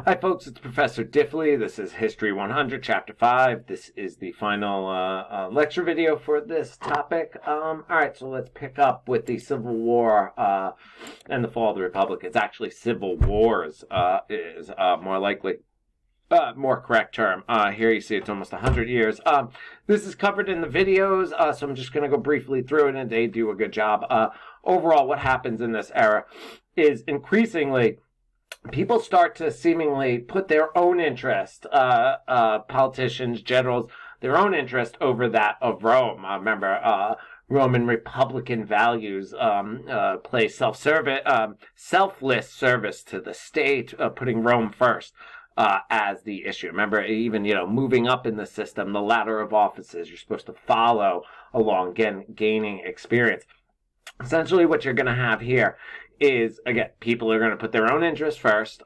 Hi folks, it's Professor Diffley. This is History 100, Chapter 5. This is the final lecture video for this topic. Alright, so let's pick up with the Civil War and the fall of the Republic. It's actually Civil Wars is more likely. More correct term. Here you see it's almost 100 years. This is covered in the videos, so I'm just going to go briefly through it, and they do a good job. Overall, what happens in this era is increasingly people start to seemingly put their own interest, politicians, generals, their own interest over that of Rome. Remember, Roman Republican values play selfless service to the state, putting Rome first as the issue. Remember, even, moving up in the system, the ladder of offices, you're supposed to follow along, gaining experience. Essentially, what you're going to have here is, again, people are going to put their own interests first.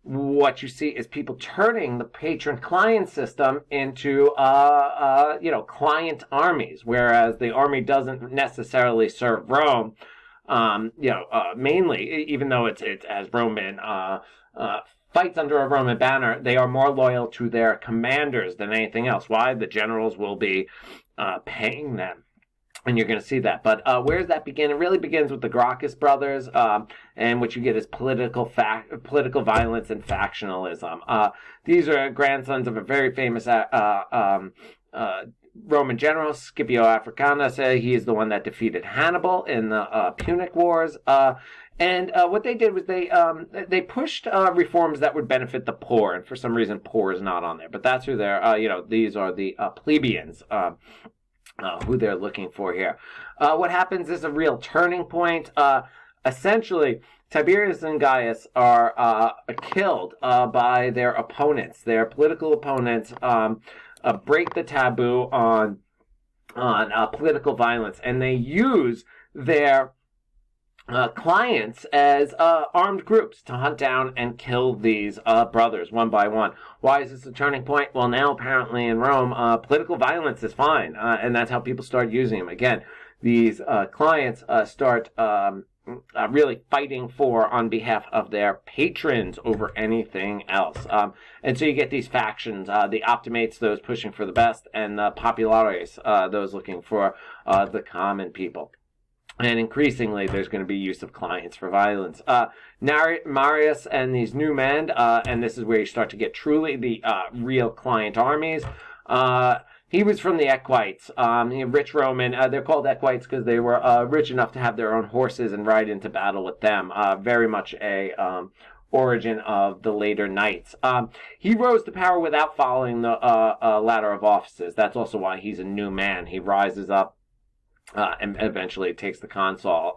What you see is people turning the patron-client system into, client armies, whereas the army doesn't necessarily serve Rome, mainly, even though it's as Roman fights under a Roman banner, they are more loyal to their commanders than anything else. Why? The generals will be paying them. And you're going to see that. But where does that begin? It really begins with the Gracchus brothers, and what you get is political violence and factionalism. These are grandsons of a very famous Roman general, Scipio Africanus. He is the one that defeated Hannibal in the Punic Wars. And what they did was they pushed reforms that would benefit the poor. And for some reason, poor is not on there. But that's who they're, these are the plebeians. Who they're looking for here. What happens is a real turning point. Essentially, Tiberius and Gaius are killed by their opponents. Their political opponents break the taboo on political violence, and they use their clients as armed groups to hunt down and kill these brothers one by one. Why is this a turning point? Well, now apparently in Rome, political violence is fine, and that's how people start using them. Again, these clients start really fighting on behalf of their patrons over anything else. And so you get these factions, the optimates, those pushing for the best, and the populares, those looking for the common people. And increasingly, there's going to be use of clients for violence. Marius and these new men, and this is where you start to get truly the real client armies. He was from the Equites, rich Roman. They're called Equites because they were rich enough to have their own horses and ride into battle with them. Very much a origin of the later knights. He rose to power without following the ladder of offices. That's also why he's a new man. He rises up and eventually takes the consul,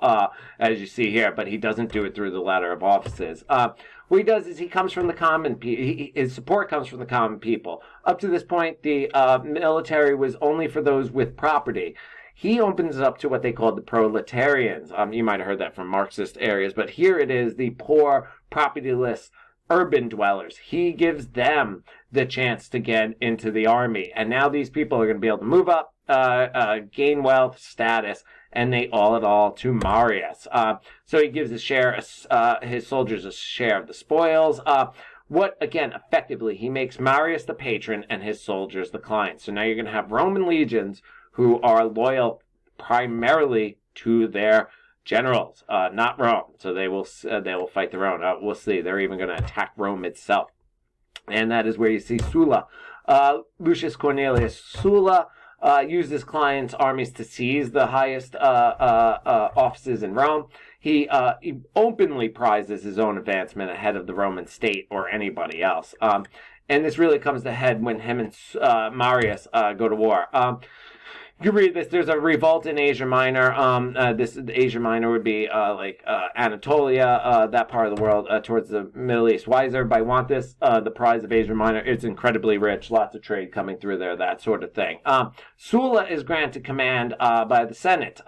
as you see here, but he doesn't do it through the ladder of offices. What he does is he comes from the common people. His support comes from the common people. Up to this point, the military was only for those with property. He opens it up to what they call the proletarians. You might have heard that from Marxist areas, but here it is the poor, propertyless, urban dwellers. He gives them the chance to get into the army. And now these people are going to be able to move up, gain wealth, status, and they all it all to Marius. So he gives his soldiers a share of the spoils. Effectively, he makes Marius the patron and his soldiers the clients. So now you're going to have Roman legions who are loyal primarily to their generals, not Rome. So they will fight their own. We'll see. They're even going to attack Rome itself. And that is where you see Sulla. Lucius Cornelius Sulla uses clients' armies to seize the highest offices in Rome. He openly prizes his own advancement ahead of the Roman state or anybody else. And this really comes to head when him and Marius go to war. You read this. There's a revolt in Asia Minor. Asia Minor would be Anatolia, that part of the world towards the Middle East. Why does everybody want this? The prize of Asia Minor. It's incredibly rich. Lots of trade coming through there. That sort of thing. Sulla is granted command by the Senate.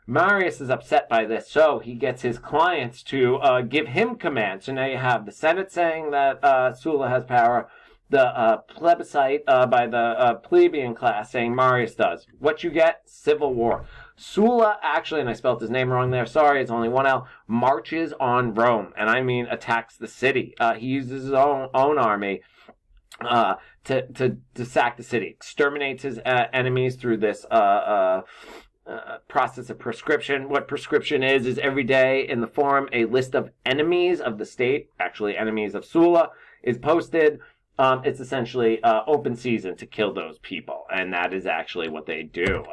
Marius is upset by this, so he gets his clients to give him command. So now you have the Senate saying that Sulla has power. The plebiscite by the plebeian class saying Marius does. What you get? Civil war. Sulla, actually, and I spelled his name wrong there, sorry, it's only one L, marches on Rome, and I mean attacks the city. He uses his own army to sack the city, exterminates his enemies through this process of prescription. What prescription is every day in the forum, a list of enemies of the state, actually enemies of Sulla, is posted. It's essentially open season to kill those people, and that is actually what they do.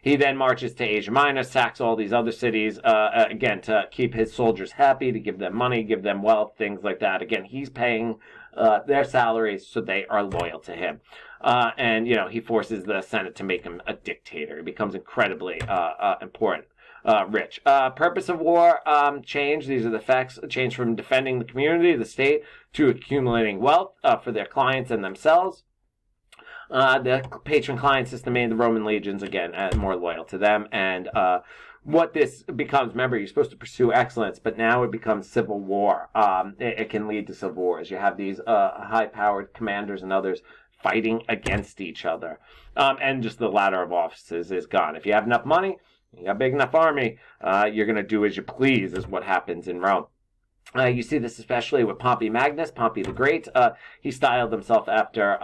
He then marches to Asia Minor, sacks all these other cities, again, to keep his soldiers happy, to give them money, give them wealth, things like that. Again, he's paying their salaries so they are loyal to him. And, he forces the Senate to make him a dictator. He becomes incredibly important. Rich. Purpose of war change. These are the facts. Change from defending the community, the state, to accumulating wealth for their clients and themselves. The patron-client system made the Roman legions, again, more loyal to them. And what this becomes, remember, you're supposed to pursue excellence, but now it becomes civil war. It can lead to civil wars. You have these high-powered commanders and others fighting against each other. And just the ladder of offices is gone. If you have enough money, you got a big enough army, you're going to do as you please, is what happens in Rome. You see this especially with Pompey Magnus, Pompey the Great. He styled himself after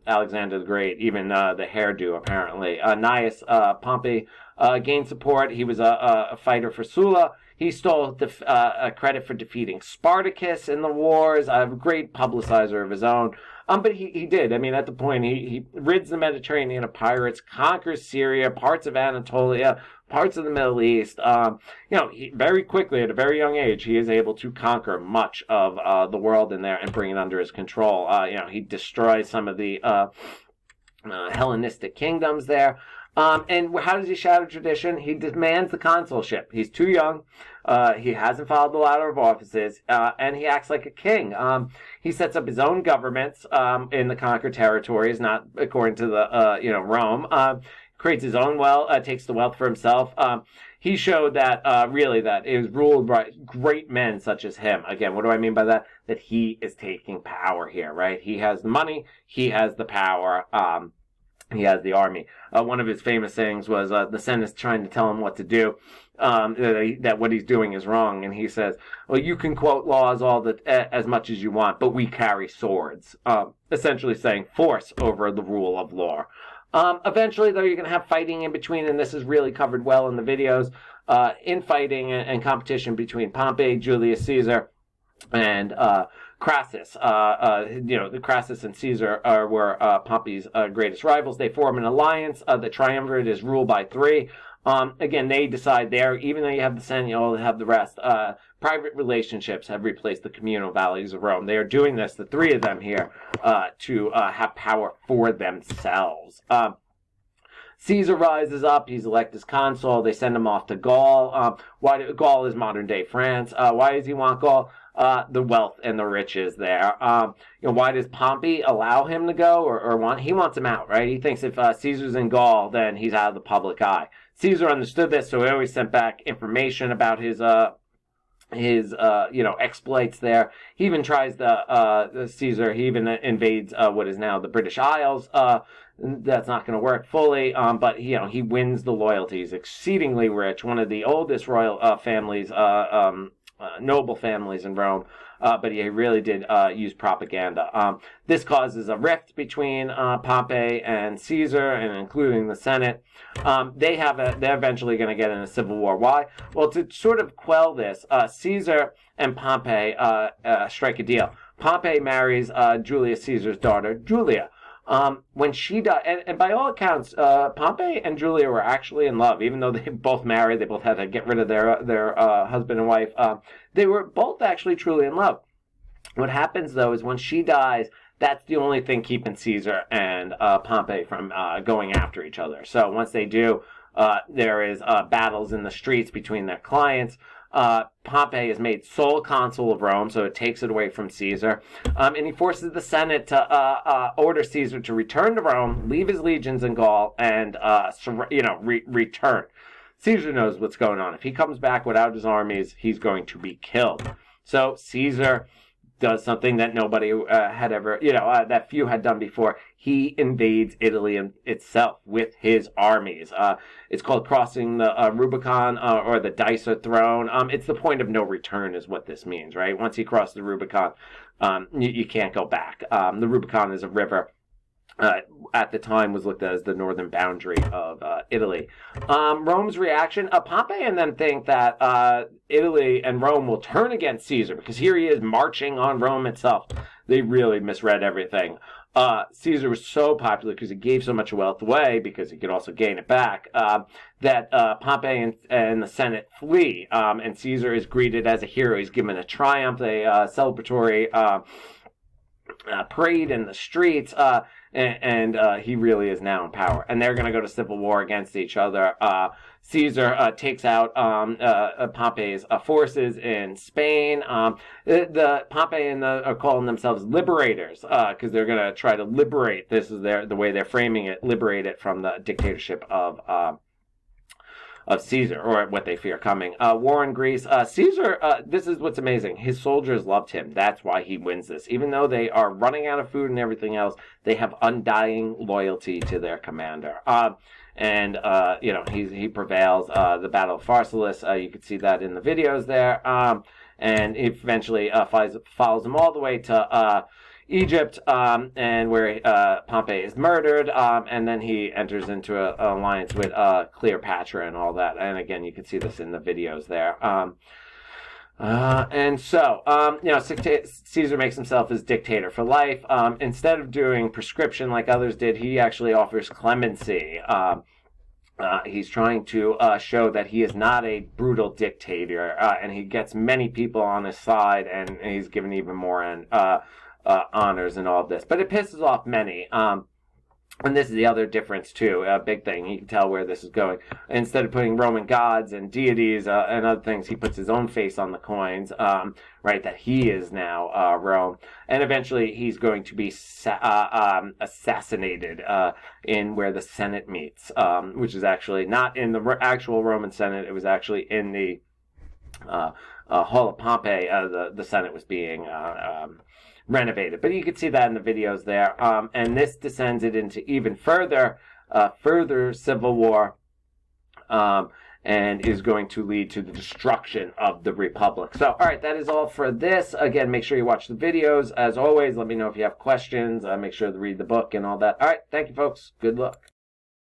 Alexander the Great, even the hairdo, apparently. Gnaeus Pompey gained support. He was a fighter for Sulla. He stole credit for defeating Spartacus in the wars, a great publicizer of his own. But he did. I mean, at the point, he rids the Mediterranean of pirates, conquers Syria, parts of Anatolia, parts of the Middle East. He, very quickly, at a very young age, he is able to conquer much of the world in there and bring it under his control. He destroys some of the Hellenistic kingdoms there. And how does he shatter tradition? He demands the consulship. He's too young. He hasn't followed the ladder of offices, and he acts like a king. He sets up his own governments in the conquered territories, not according to the Rome. Creates his own wealth, takes the wealth for himself. He showed that really that it was ruled by great men such as him. Again, what do I mean by that? That he is taking power here, right? He has the money, he has the power. He has the army. One of his famous sayings was, the Senate's trying to tell him what to do, that what he's doing is wrong. And he says, well, you can quote laws as much as you want, but we carry swords. Essentially saying force over the rule of law. Eventually, though, you're going to have fighting in between, and this is really covered well in the videos, infighting and competition between Pompey, Julius Caesar, and Crassus. The Crassus and Caesar were Pompey's greatest rivals. They form an alliance. The triumvirate is ruled by three. Again, they decide there, even though you have the Senate, you all have the rest. Private relationships have replaced the communal values of Rome. They are doing this, the three of them here, to have power for themselves. Caesar rises up. He's elected as consul. They send him off to Gaul. Gaul is modern-day France. Why does he want Gaul? The wealth and the riches there. Why does Pompey allow him to go or want? He wants him out, right? He thinks if Caesar's in Gaul, then he's out of the public eye. Caesar understood this, so he always sent back information about his exploits there. He even tries Caesar. He even invades what is now the British Isles. That's not going to work fully, but he wins the loyalty. He's exceedingly rich, one of the oldest royal families, noble families in Rome, but he really did use propaganda. This causes a rift between Pompey and Caesar, and including the Senate. They're eventually going to get in a civil war. Why? Well, to sort of quell this, Caesar and Pompey strike a deal. Pompey marries Julius Caesar's daughter, Julia. When she died, and by all accounts, Pompey and Julia were actually in love, even though they both married, they both had to get rid of their husband and wife. They were both actually truly in love. What happens, though, is when she dies, that's the only thing keeping Caesar and Pompey from going after each other. So once they do, there is battles in the streets between their clients. Pompey is made sole consul of Rome, so it takes it away from Caesar. And he forces the Senate to order Caesar to return to Rome, leave his legions in Gaul, and return. Caesar knows what's going on. If he comes back without his armies, he's going to be killed. So Caesar does something that nobody had ever, that few had done before. He invades Italy itself with his armies. It's called crossing the Rubicon, or the dice are thrown. It's the point of no return is what this means, right? Once he crossed the Rubicon, you can't go back. The Rubicon is a river. At the time was looked at as the northern boundary of Italy. Rome's reaction, Pompey and them think that Italy and Rome will turn against Caesar, because here he is marching on Rome itself. They really misread everything. Caesar was so popular because he gave so much wealth away, because he could also gain it back, that Pompey and the Senate flee, and Caesar is greeted as a hero. He's given a triumph, a celebratory parade in the streets, and he really is now in power. And they're going to go to civil war against each other. Caesar takes out Pompey's forces in Spain. The Pompey and are calling themselves liberators, because they're going to try to liberate. This is the way they're framing it. Liberate it from the dictatorship of Caesar, or what they fear coming. War in Greece. Caesar, this is what's amazing. His soldiers loved him. That's why he wins this. Even though they are running out of food and everything else, they have undying loyalty to their commander. He prevails. The Battle of Pharsalus, you can see that in the videos there. And he eventually follows him all the way to Egypt, and where Pompey is murdered, and then he enters into an alliance with Cleopatra and all that. And again, you can see this in the videos there. Caesar makes himself his dictator for life. Instead of doing prescription like others did, he actually offers clemency. He's trying to show that he is not a brutal dictator, and he gets many people on his side, and he's given even more honors and all of this. But it pisses off many. And this is the other difference, too, a big thing. You can tell where this is going. Instead of putting Roman gods and deities and other things, he puts his own face on the coins, right, that he is now Rome. And eventually he's going to be assassinated in where the Senate meets, which is actually not in the actual Roman Senate. It was actually in the Hall of Pompeii. The Senate was being renovated, but you can see that in the videos there. And this descends it into even further civil war, and is going to lead to the destruction of the Republic. So, all right, that is all for this. Again, make sure you watch the videos. As always, let me know if you have questions. Make sure to read the book and all that. All right, thank you, folks. Good luck.